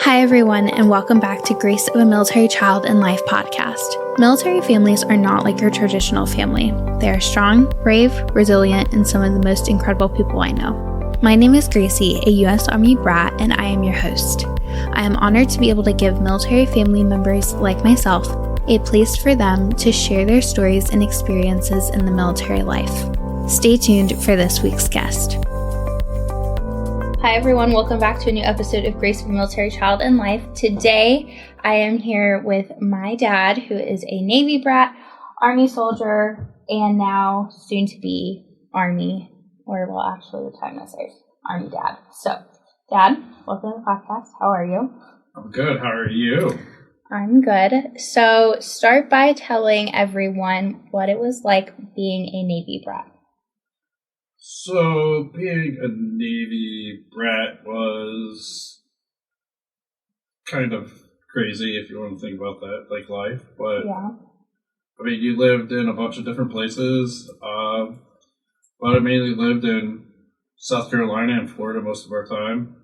Hi, everyone, and welcome back to Grace of a Military Child in Life podcast. Military families are not like your traditional family. They are strong, brave, resilient, and some of the most incredible people I know. My name is Gracie, a U.S. Army brat, and I am your host. I am honored to be able to give military family members like myself a place for them to share their stories and experiences in the military life. Stay tuned for this week's guest. Hi everyone, welcome back to a new episode of Grace of a Military Child in Life. Today I am here with my dad, who is a Navy brat, Army soldier, and now soon to be Army, the time this airs, Army dad. So, Dad, welcome to the podcast. How are you? I'm good. How are you? I'm good. So, start by telling everyone what it was like being a Navy brat. So, being a Navy brat was kind of crazy, if you want to think about that, like life. But, yeah. I mean, you lived in a bunch of different places. But I mainly lived in South Carolina and Florida most of our time.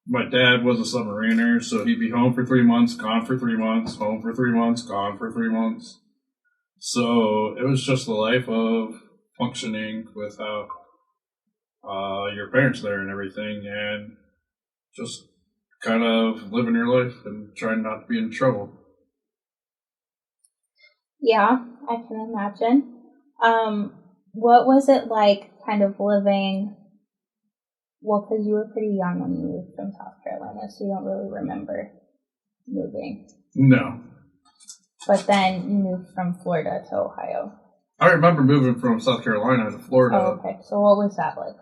My dad was a submariner, so he'd be home for 3 months, gone for 3 months, home for 3 months, gone for 3 months. So, it was just the life of functioning without your parents there and everything, and just kind of living your life and trying not to be in trouble. Yeah, I can imagine. What was it like kind of living, well, because you were pretty young when you moved from South Carolina, so you don't really remember moving. No. But then you moved from Florida to Ohio. I remember moving from South Carolina to Florida. Oh, okay. So what was that like?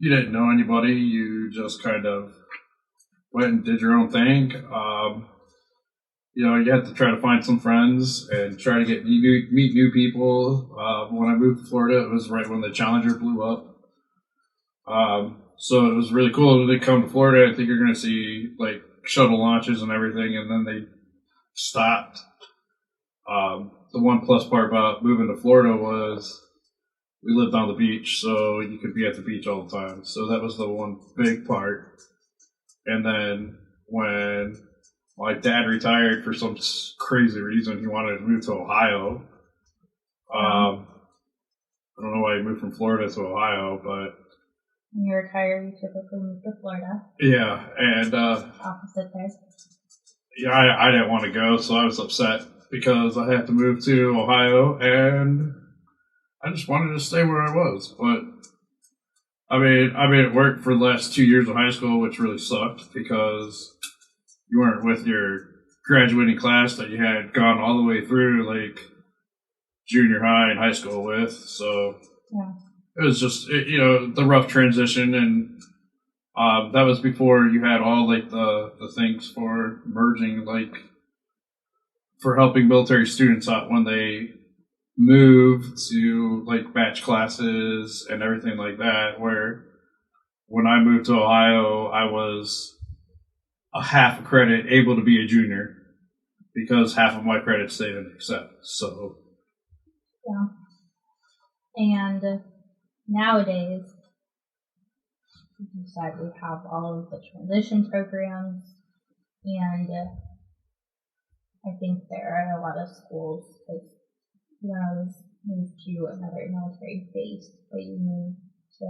You didn't know anybody. You just kind of went and did your own thing. You had to try to find some friends and try to meet new people. When I moved to Florida, it was right when the Challenger blew up. So it was really cool when they come to Florida. I think you're going to see like shuttle launches and everything, and then they stopped. The one plus part about moving to Florida was we lived on the beach, so you could be at the beach all the time. So that was the one big part. And then when my dad retired for some crazy reason, he wanted to move to Ohio. I don't know why he moved from Florida to Ohio, but when you retire, you typically move to Florida. Yeah, and opposite there. Yeah, I didn't want to go, so I was upset because I had to move to Ohio, and I just wanted to stay where I was. But I mean, it worked for the last 2 years of high school, which really sucked because you weren't with your graduating class that you had gone all the way through, like junior high and high school with. So yeah. It was just the rough transition, and that was before you had all like the things for merging, like for helping military students out when they moved to like batch classes and everything like that. Where when I moved to Ohio, I was a half a credit able to be a junior because half of my credits they didn't accept. So yeah. And nowadays, like you said, we have all of the transition programs, and I think there are a lot of schools, because when I was moved to another military base, but you moved to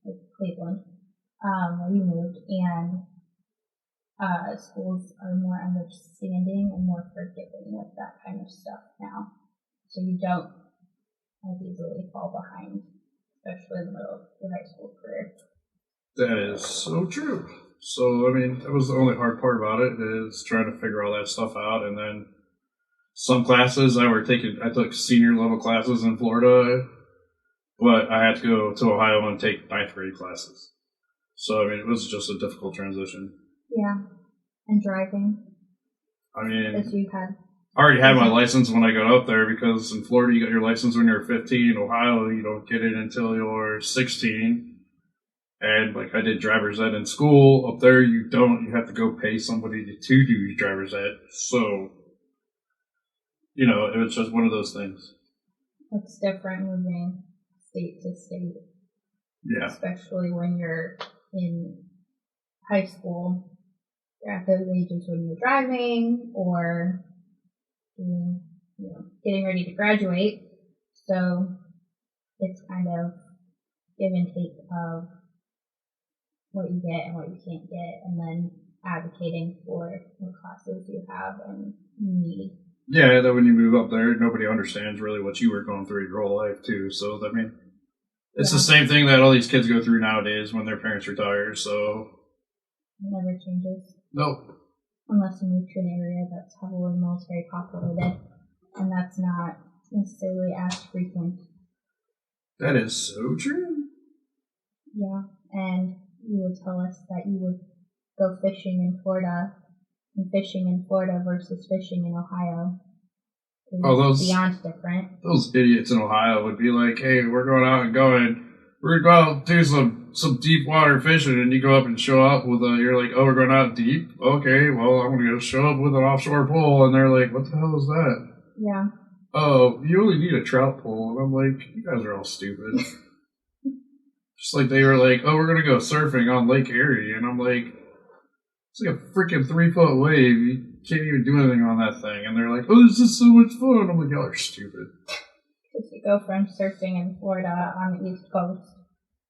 like Cleveland, where you moved, and schools are more understanding and more forgiving with that kind of stuff now, so you don't as easily fall behind, especially in the middle of your high school career. That is so true. So, I mean, that was the only hard part about it, is trying to figure all that stuff out. And then some classes I took senior level classes in Florida, but I had to go to Ohio and take 9th grade classes. So, I mean, it was just a difficult transition. Yeah. And driving? I mean, because you had... I already had my license when I got up there, because in Florida you got your license when you're 15. Ohio, you don't get it until you're 16. And like I did driver's ed in school. Up there you don't. You have to go pay somebody to do your driver's ed. So, it was just one of those things. It's different moving state to state. Yeah. Especially when you're in high school, you're at those ages when you're driving or doing, getting ready to graduate. So it's kind of give and take of what you get and what you can't get, and then advocating for the classes you have and need. Yeah, that when you move up there, nobody understands really what you were going through your whole life too. So I mean, it's the same thing that all these kids go through nowadays when their parents retire. So it never changes. Nope. Unless you move to an area that's heavily military populated, and that's not necessarily as frequent. That is so true. Yeah, and you would tell us that you would go fishing in Florida, and fishing in Florida versus fishing in Ohio is beyond different. Those idiots in Ohio would be like, hey, we're going out and we're going to go out and do some deep water fishing, and you go up and show up with you're like, oh, we're going out deep? Okay, well, I'm going to go show up with an offshore pole, and they're like, what the hell is that? Yeah. Oh, you only need a trout pole. And I'm like, you guys are all stupid. Just like they were like, oh, we're going to go surfing on Lake Erie. And I'm like, it's like a freaking 3-foot wave. You can't even do anything on that thing. And they're like, oh, this is so much fun. I'm like, y'all are stupid. Because you go from surfing in Florida on the East Coast,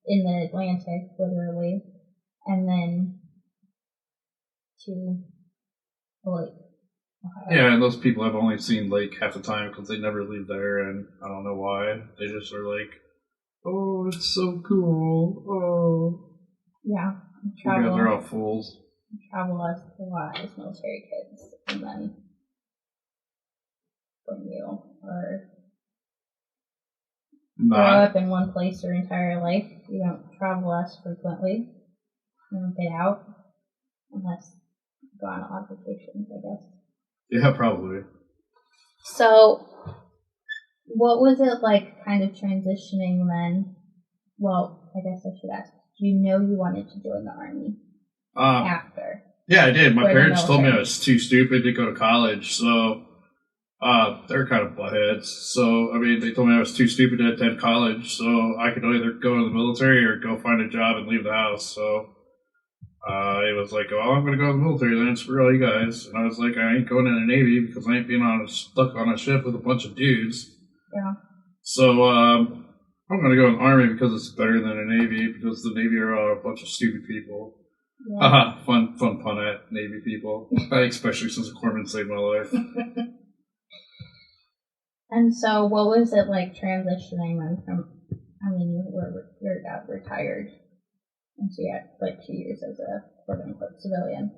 in the Atlantic, literally, and then to the lake. Ohio. Yeah, and those people have only seen Lake half the time because they never leave there, and I don't know why. They just are like, oh, it's so cool. Oh. Yeah. You guys are all fools. Travel a lot as military kids, and then when you are grow up in one place your entire life, you don't travel as frequently. You don't get out unless you go on a lot of vacations, I guess. Yeah, probably. So, what was it like kind of transitioning then? Well, I guess I should ask, do you know you wanted to join the Army after? Yeah, I did. My parents told me I was too stupid to go to college, so they're kind of buttheads. So, I mean, they told me I was too stupid to attend college, so I could either go to the military or go find a job and leave the house. So, it was like, oh, I'm going to go to the military then, screw all you guys. And I was like, I ain't going in the Navy because I ain't being stuck on a ship with a bunch of dudes. Yeah. So, I'm going to go in the Army because it's better than the Navy, because the Navy are a bunch of stupid people. Yeah. Haha, fun pun at Navy people, especially since a corpsman saved my life. And so, what was it like transitioning then from, your dad retired, and so you had like 2 years as a quote-unquote civilian.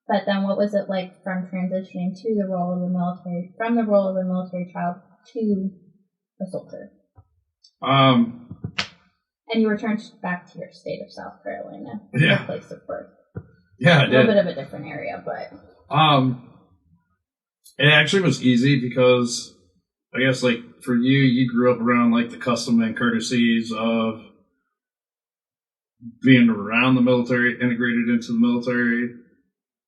But then what was it like from transitioning to the role of a military, from the role of a military child to a soldier? And you returned back to your state of South Carolina, your place of birth. Yeah, I did. A little bit of a different area, but... It actually was easy because, I guess, like, for you grew up around, like, the custom and courtesies of being around the military, integrated into the military,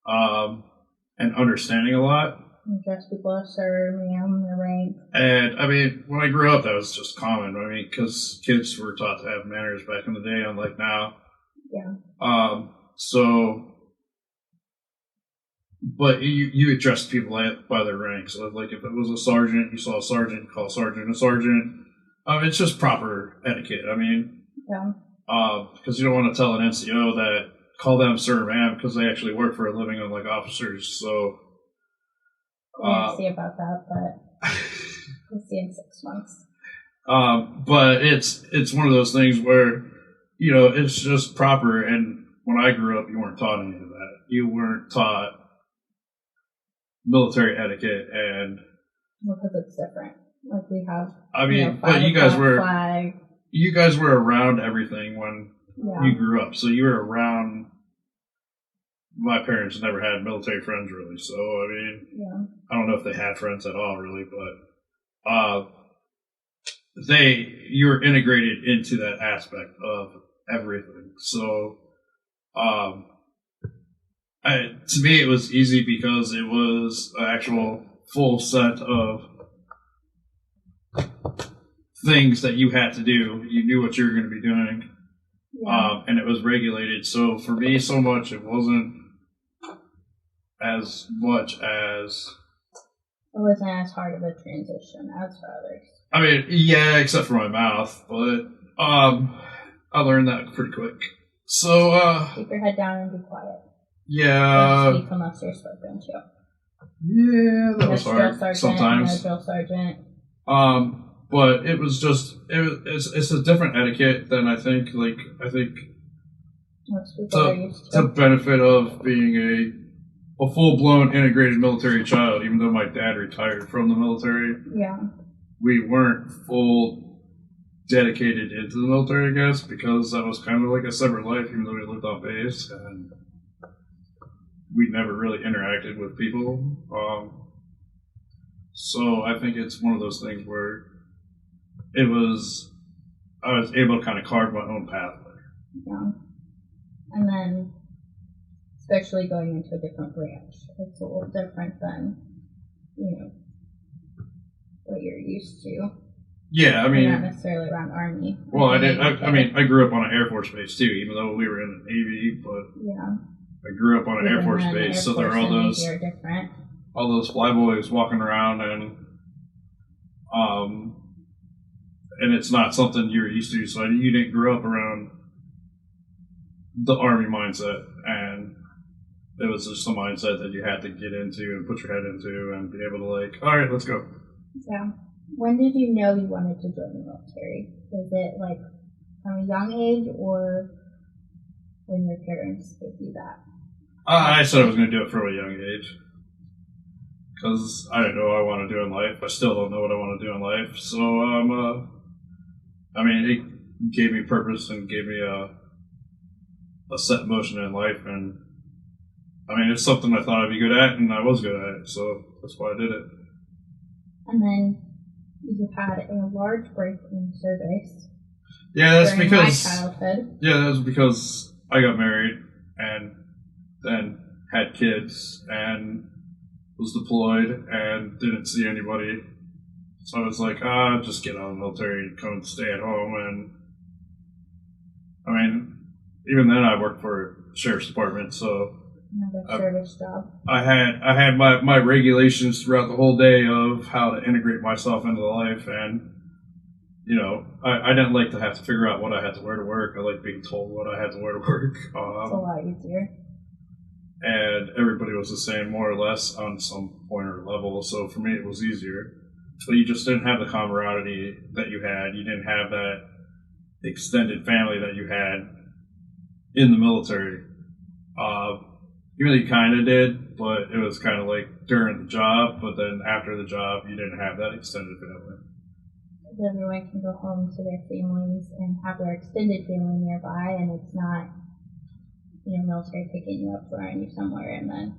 and understanding a lot. Dress people as sir, ma'am, their rank. And, I mean, when I grew up, that was just common. I mean, because kids were taught to have manners back in the day, unlike now. Yeah. But you address people by their rank. So, like, if it was a sergeant, you saw a sergeant, you call a sergeant a sergeant. It's just proper etiquette. I mean, because you don't want to tell an NCO that call them sir, ma'am, because they actually work for a living unlike officers. So, we'll see about that, but we'll see in 6 months. But it's one of those things where, it's just proper. And when I grew up, you weren't taught any of that. You weren't taught military etiquette and... Well, because it's different. Like we have... I mean, but you guys were... Flag. You guys were around everything when you grew up. So you were around... My parents never had military friends, really. So, I mean, I don't know if they had friends at all, really. But you were integrated into that aspect of everything. So, to me, it was easy because it was an actual full set of things that you had to do. You knew what you were going to be doing. Yeah. And it was regulated. So for me, so much it wasn't as much as. It wasn't as hard of a transition as for others. I mean, yeah, except for my mouth, but I learned that pretty quick. So keep your head down and be quiet. Yeah. Don't speak unless you're spoken to. Yeah, that was hard Sergeant, sometimes. No drill sergeant. But it was just it's a different etiquette than I think Most people are used it's a benefit of being a full blown integrated military child. Even though my dad retired from the military, yeah, we weren't full dedicated into the military, I guess, because that was kind of like a separate life. Even though we lived on base and we never really interacted with people. So I think it's one of those things where I was able to kind of carve my own pathway. Yeah. And then, especially going into a different branch, it's a little different than, what you're used to. Yeah, I mean, you're not necessarily around Army. Well, I grew up on an Air Force base too, even though we were in the Navy. But yeah, I grew up on an Air Force base, so there are all those flyboys walking around, and it's not something you're used to. So you didn't grow up around the Army mindset, and it was just a mindset that you had to get into and put your head into and be able to all right, let's go. Yeah. When did you know you wanted to join the military? Was it from a young age, or when your parents gave you that? I said I was going to do it from a young age because I didn't know what I want to do in life. I still don't know what I want to do in life. So, it gave me purpose and gave me a set motion in life. And, it's something I thought I'd be good at, and I was good at it. So that's why I did it. And then you had a large break in service. Yeah, that's because my childhood. Yeah, that was because I got married and then had kids and was deployed and didn't see anybody. So I was like, just get out of the military and come and stay at home. And even then I worked for a sheriff's department, so another service job. I had my regulations throughout the whole day of how to integrate myself into the life, and I didn't like to have to figure out what I had to wear to work. I liked being told what I had to wear to work. It's a lot easier. And everybody was the same, more or less, on some point or level. So for me, it was easier. But you just didn't have the camaraderie that you had. You didn't have that extended family that you had in the military. Even though you kind of did, but it was kind of like during the job. But then after the job, you didn't have that extended family. Everyone can go home to their families and have their extended family nearby, and it's not military picking you up, throwing you somewhere, and then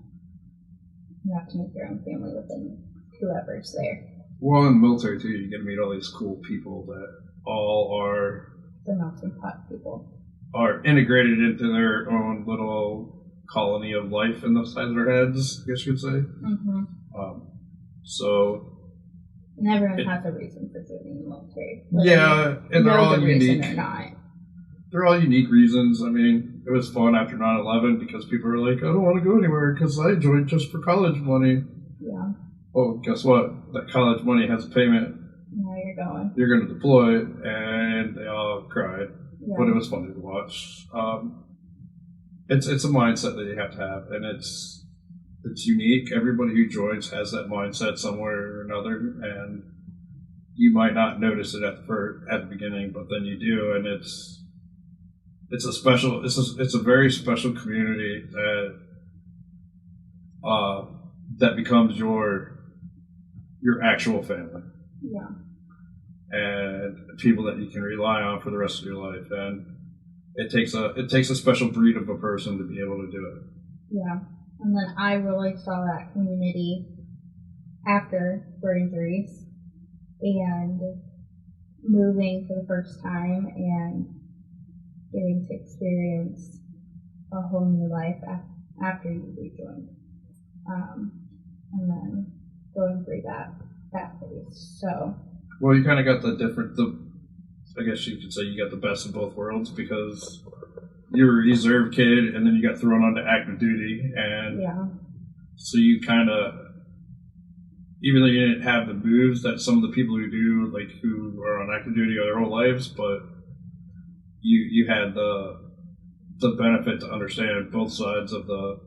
you have to make your own family within whoever's there. Well, in the military too, you get to meet all these cool people that all are the melting pot people, are integrated into their own little colony of life in the side of their heads, I guess you could say. Mm-hmm. And everyone has a reason for joining the military. Yeah, and they're all unique. Or not. They're all unique reasons. It was fun after 9/11 because people were like, I don't want to go anywhere because I joined just for college money. Yeah. Well, guess what? That college money has a payment. Now you're going. You're going to deploy, and they all cried. Yeah. But it was fun to watch. It's a mindset that you have to have, and it's unique. Everybody who joins has that mindset somewhere or another, and you might not notice it at the beginning, but then you do, and it's a very special community that becomes your actual family. Yeah. And people that you can rely on for the rest of your life, and it takes a special breed of a person to be able to do it. Yeah. And then I really saw that community after Burgess and moving for the first time and getting to experience a whole new life after you rejoined. And then going through that phase. So. Well, you kind of got the I guess you could say you got the best of both worlds because you were a reserve kid and then you got thrown onto active duty, and so you kind of, even though you didn't have the moves that some of the people who do, like who are on active duty their whole lives, but you had the benefit to understand both sides of the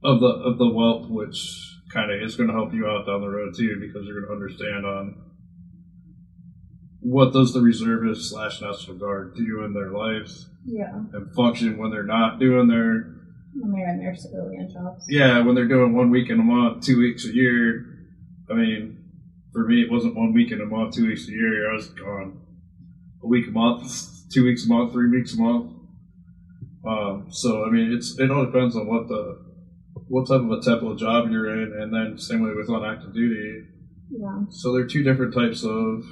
wealth, which kind of is going to help you out down the road too, because you're going to understand on what does the reservist / National Guard do in their lives, and function when they're not doing when they're in their civilian jobs. Yeah, when they're doing 1 week in a month, 2 weeks a year. I mean, for me, it wasn't 1 week in a month, 2 weeks a year. I was gone a week a month, 2 weeks a month, 3 weeks a month. So I mean, it all depends on what type of a tempo job you're in, and then same way with on active duty. So there are two different types of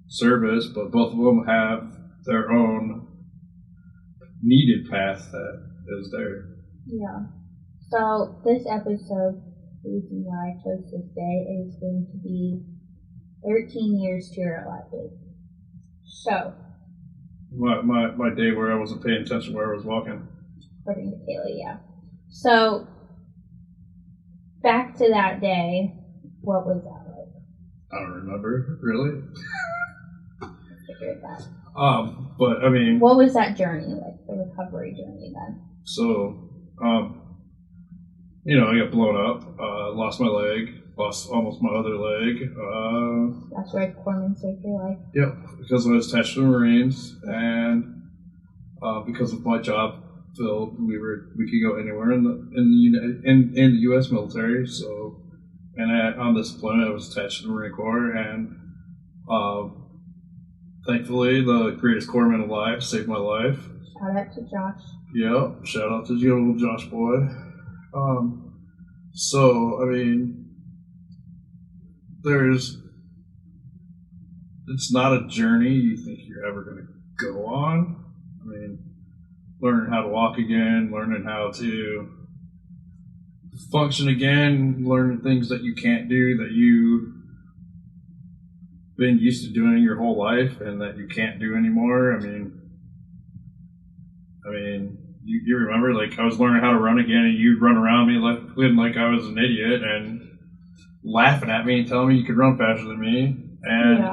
service, but both of them have their own needed path that is there. So this episode, the reason why I chose this day is going to be 13 years to your life date. So my day where I wasn't paying attention where I was walking. According to Kaylee, So back to that day, what was that like? I don't remember really. Figured that. But I mean, what was that journey like? The recovery journey then? So, I got blown up, lost my leg, lost almost my other leg. That's where corpsman saved your life? Yep, because I was attached to the Marines, and because of my job field, we could go anywhere in the U.S. military. So, and on this deployment, I was attached to the Marine Corps, and thankfully, the greatest corpsman alive saved my life. Shout out to Josh. Yeah, shout out to your little Josh boy. So, I mean, it's not a journey you think you're ever going to go on. I mean, learning how to walk again, learning how to function again, learning things that you can't do that you've been used to doing your whole life and that you can't do anymore. I mean, you remember, like, I was learning how to run again, and you'd run around me like I was an idiot and laughing at me and telling me you could run faster than me. And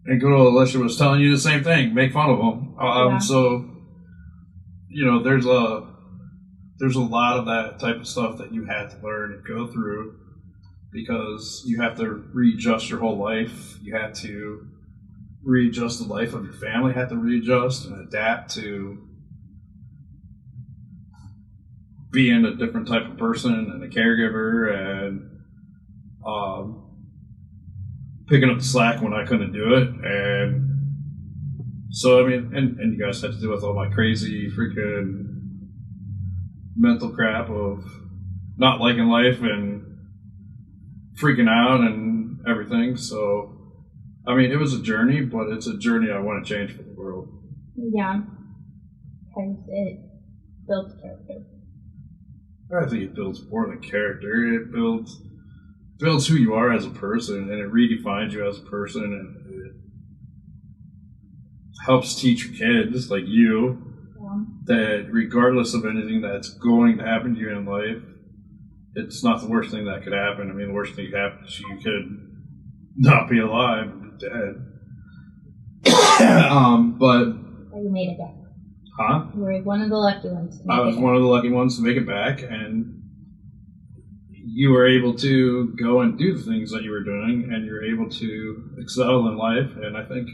and good old Alicia was telling you the same thing, make fun of them. So, there's a lot of that type of stuff that you had to learn and go through, because you have to readjust your whole life. You had to readjust the life of your family, had to readjust and adapt to being a different type of person and a caregiver, and picking up the slack when I couldn't do it. And so, I mean, and you guys had to deal with all my crazy freaking mental crap of not liking life and freaking out and everything. So, I mean, it was a journey, but it's a journey I want to change for the world. Yeah, because it builds character. I think it builds more than character. It builds who you are as a person, and it redefines you as a person, and it helps teach your kids, like you, that regardless of anything that's going to happen to you in life, it's not the worst thing that could happen. I mean, the worst thing that could happen is you could not be alive and be dead. But you made it back. Huh? You were one of the lucky ones. I was one of the lucky ones to make it back, and you were able to go and do the things that you were doing, and you're able to excel in life. And I think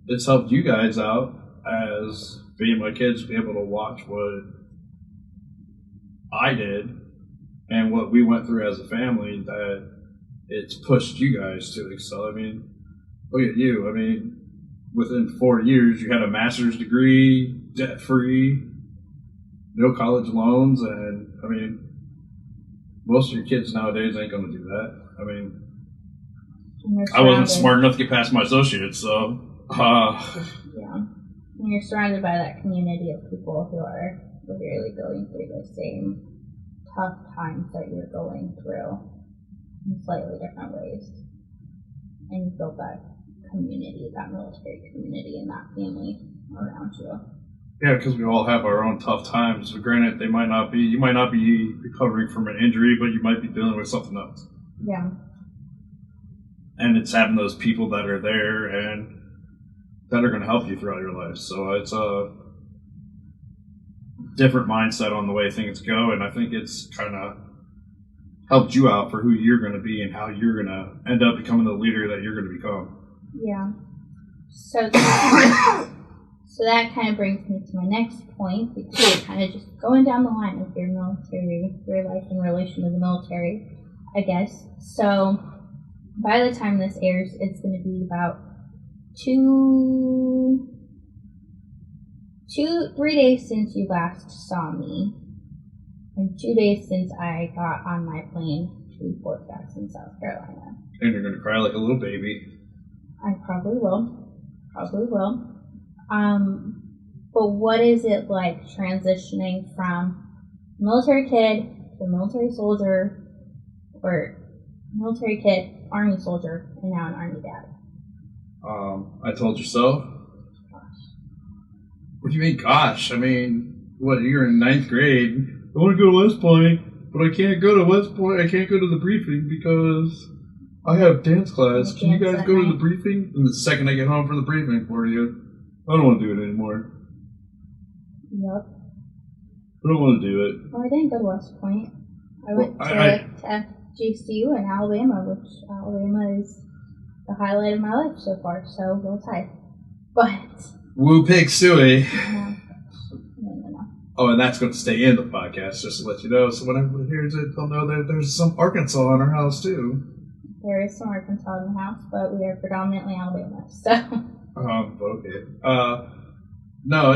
it's helped you guys out as being my kids, be able to watch what I did and what we went through as a family, that it's pushed you guys to excel. I mean, look at you. I mean, within 4 years, you had a master's degree, debt-free, no college loans, and, I mean, most of your kids nowadays ain't going to do that. I mean, I wasn't smart enough to get past my associates, so... Yeah. And you're surrounded by that community of people who are literally going through the same tough times that you're going through. in slightly different ways. And you build that community, that military community, and that family around you. Yeah, because we all have our own tough times. Granted, you might not be recovering from an injury, but you might be dealing with something else. Yeah. And it's having those people that are there and that are going to help you throughout your life. So it's a different mindset on the way things go, and I think it's kind of helped you out for who you're going to be and how you're going to end up becoming the leader that you're going to become. Yeah. So that kind of brings me to my next point, because we're kind of just going down the line of your military, your life in relation to the military, I guess. So by the time this airs, it's going to be about 3 days since you last saw me, and 2 days since I got on my plane to Fort Jackson, South Carolina. And you're going to cry like a little baby. I probably will. But what is it like transitioning from military kid to military soldier, or military kid, Army soldier, and now an Army dad? I told you so. What do you mean, gosh? I mean, you're in 9th grade. I want to go to West Point, but I can't go to West Point. I can't go to the briefing because I have dance class. Can you guys go to the briefing? And the second I get home from the briefing for you, I don't want to do it anymore. Yep. I don't want to do it. Well, I didn't go to West Point. I went to GCU in Alabama, which Alabama is the highlight of my life so far, so we'll tie. But... Woo pig suey. No. Oh, and that's going to stay in the podcast, just to let you know. So when everybody hears it, they'll know that there's some Arkansas in our house, too. There is some Arkansas in the house, but we are predominantly Alabama, so... Okay. No,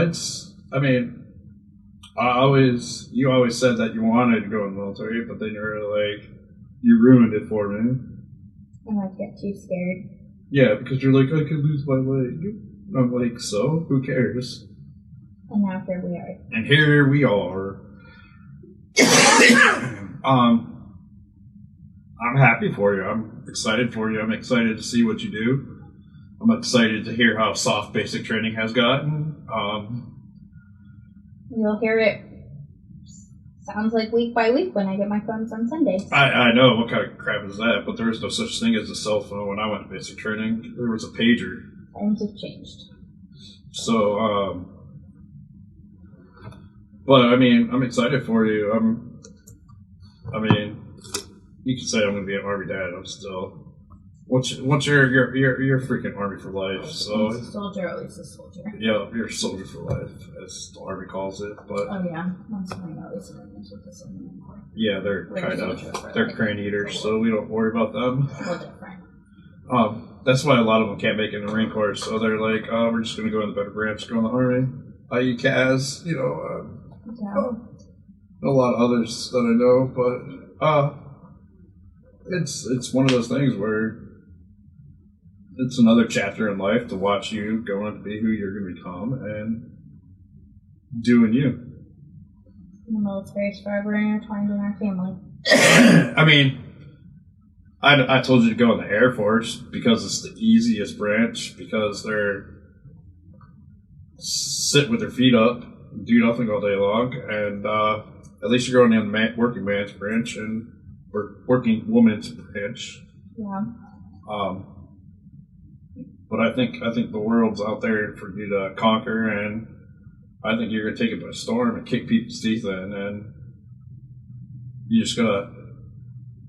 you always said that you wanted to go in the military, but then you ruined it for me. And I get too scared. Yeah, because you're like, I could lose my leg. I'm like, so? Who cares? And now here we are. And here we are. I'm happy for you. I'm excited for you. I'm excited to see what you do. I'm excited to hear how soft basic training has gotten. You'll hear it. Sounds like week by week when I get my phones on Sundays. I know. What kind of crap is that? But there is no such thing as a cell phone when I went to basic training. There was a pager. Times have changed. So, but I mean, I'm excited for you. You can say I'm going to be an Army dad. I'm still. Once you're freaking Army for life. So. Once a soldier, always a soldier. Yeah, you're a soldier for life, as the Army calls it. But. Oh yeah, once a Marine, always a Marine. That's what this is. Yeah, they're crane eaters, so we don't worry about them. A little different. That's why a lot of them can't make it in the Marine Corps. So they're like, oh, we're just going to go in the better branch, go in the Army. I.e. CAS, a lot of others that I know, but it's one of those things where it's another chapter in life to watch you go on to be who you're going to become and doing you. The military is forever intertwined in our family. I mean, I told you to go in the Air Force because it's the easiest branch, because they're sit with their feet up, do nothing all day long, and at least you're going in the working man's branch or working woman's branch. Yeah. But I think the world's out there for you to conquer, and I think you're going to take it by storm and kick people's teeth in, and you just gotta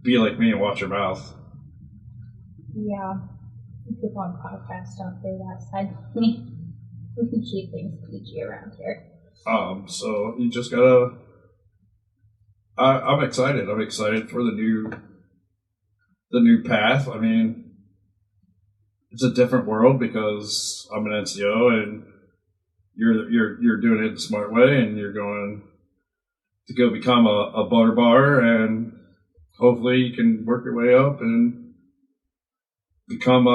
be like me and watch your mouth. Yeah. People on podcasts don't say that side of me. We can keep things PG around here. So you just gotta. I'm excited. I'm excited for the new path. I mean, it's a different world because I'm an NCO and you're doing it the smart way, and you're going to go become a butter bar, and hopefully you can work your way up and become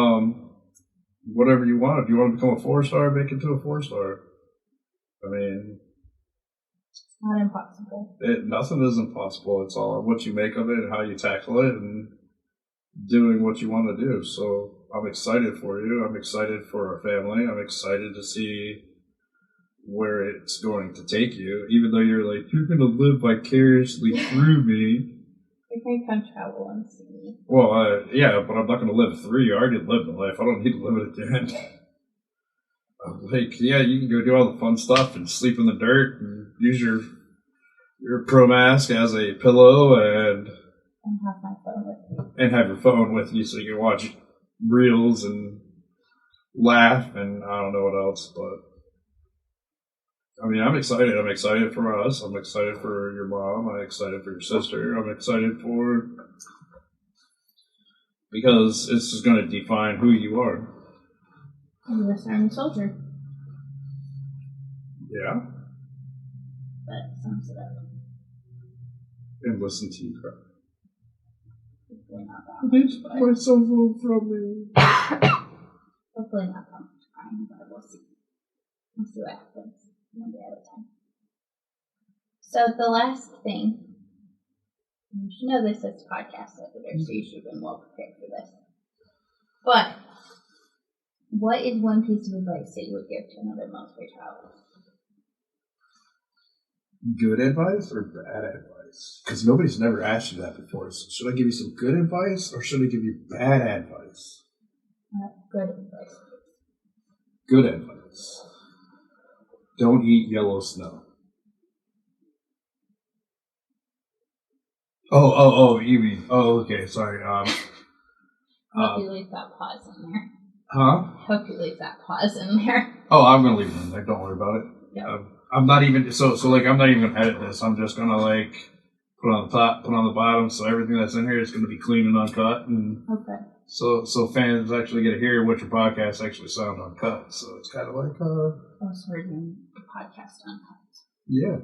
whatever you want. If you want to become a 4-star, make it to a 4-star. I mean, it's not impossible. Nothing is impossible. It's all what you make of it and how you tackle it. And doing what you want to do. So I'm excited for you. I'm excited for our family. I'm excited to see where it's going to take you, even though you're like, you're going to live vicariously through me. You're going to come travel and see me. Well, yeah, but I'm not going to live through you. I already lived the life. I don't need to live it again. Like, yeah, you can go do all the fun stuff and sleep in the dirt and use your pro mask as a pillow and have my phone with me. And have your phone with you so you can watch reels and laugh and I don't know what else, but I mean, I'm excited. I'm excited for us. I'm excited for your mom. I'm excited for your sister. I'm excited because this is going to define who you are. I'm a Army soldier. Yeah? That sums it up. And listen to you cry. Hopefully not that much. Bitch, my cell phone from me. Hopefully not that much crying, but we'll see. We'll see what happens one day at a time. So the last thing, you should know this is podcast editor, so you should have been well prepared for this. But what is one piece of advice that you would give to another military child? Good advice or bad advice? Because nobody's never asked you that before. So should I give you some good advice or should I give you bad advice? Good advice. Good advice. Don't eat yellow snow. Oh, you mean, okay, sorry. I hope you leave that pause in there. Huh? I hope you leave that pause in there. Oh, I'm going to leave it in there. Don't worry about it. Yep. I'm not even, like, I'm not even going to edit this. I'm just going to, like, put on the top, put on the bottom, so everything that's in here is going to be clean and uncut. And okay. So fans actually get to hear what your podcast actually sound uncut. So it's kind of like, Oh, so we're doing the podcast uncut. Yeah.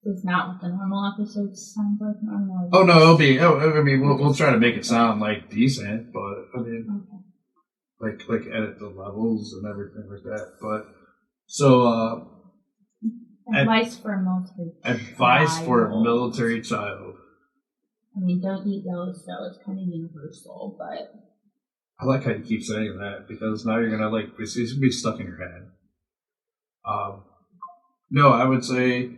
Is not what the normal episodes sound like normally. Oh, no, it'll be, I mean, we'll try to make it sound, like, decent, but, I mean, okay. like edit the levels and everything like that. But, so, advice for a military advice for a military child. I mean, don't eat yellow snow. It's kind of universal, but I like how you keep saying that because now you're gonna like it's gonna be stuck in your head. No, I would say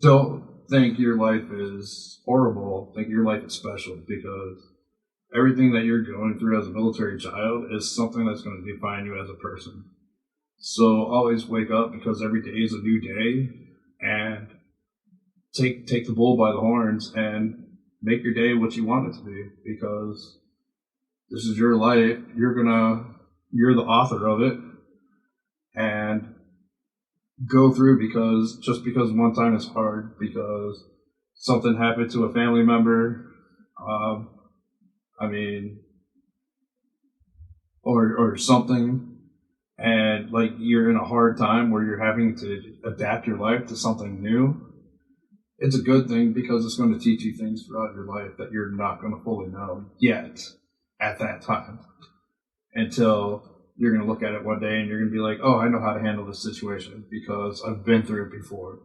don't think your life is horrible. Think your life is special because everything that you're going through as a military child is something that's going to define you as a person. So always wake up because every day is a new day and take the bull by the horns and make your day what you want it to be because this is your life. You're the author of it and go through because one time is hard because something happened to a family member. Or something, and like you're in a hard time where you're having to adapt your life to something new. It's a good thing because it's going to teach you things throughout your life that you're not going to fully know yet at that time until you're going to look at it one day and you're going to be like, oh, I know how to handle this situation because I've been through it before.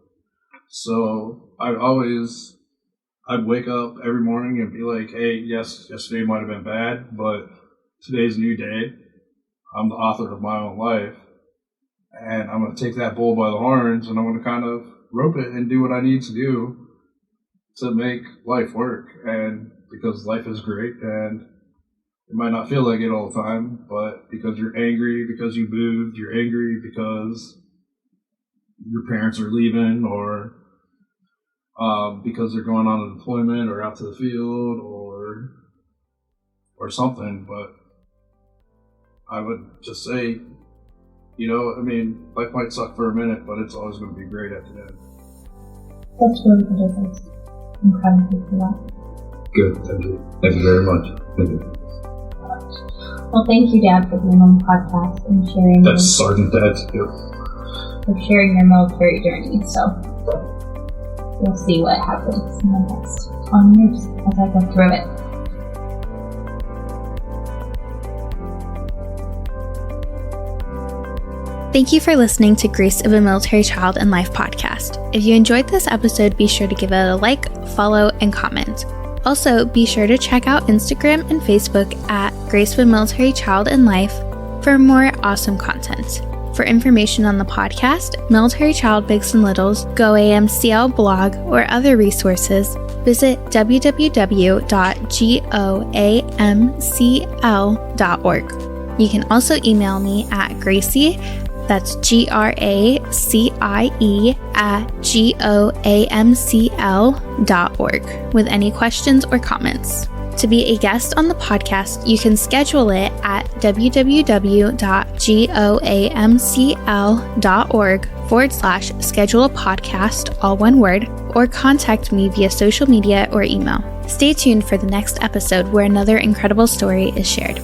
So I'd wake up every morning and be like, hey, yes, yesterday might have been bad, but today's a new day. I'm the author of my own life. And I'm going to take that bull by the horns and I'm going to kind of rope it and do what I need to do to make life work. And because life is great and it might not feel like it all the time, but because you're angry, because you moved, you're angry because your parents are leaving or because they're going on a deployment or out to the field or something. But I would just say, life might suck for a minute, but it's always going to be great at the end. That's really good advice. I'm proud of you for that. Good, thank you. Thank you very much. Thank you. Well, thank you, Dad, for being on the podcast and sharing. That's Sergeant Dad too. For sharing your military journey. So we'll see what happens in the next 20 years as I go through it. Thank you for listening to Grace of a Military Child and Life podcast. If you enjoyed this episode, be sure to give it a like, follow, and comment. Also, be sure to check out Instagram and Facebook at Grace of a Military Child in Life for more awesome content. For information on the podcast, Military Child Bigs and Littles, Go AMCL blog, or other resources, visit www.goamcl.org. You can also email me at Gracie, that's Gracie @goamcl.org, with any questions or comments. To be a guest on the podcast, you can schedule it at www.goamcl.org/schedule a podcast, all one word, or contact me via social media or email. Stay tuned for the next episode where another incredible story is shared.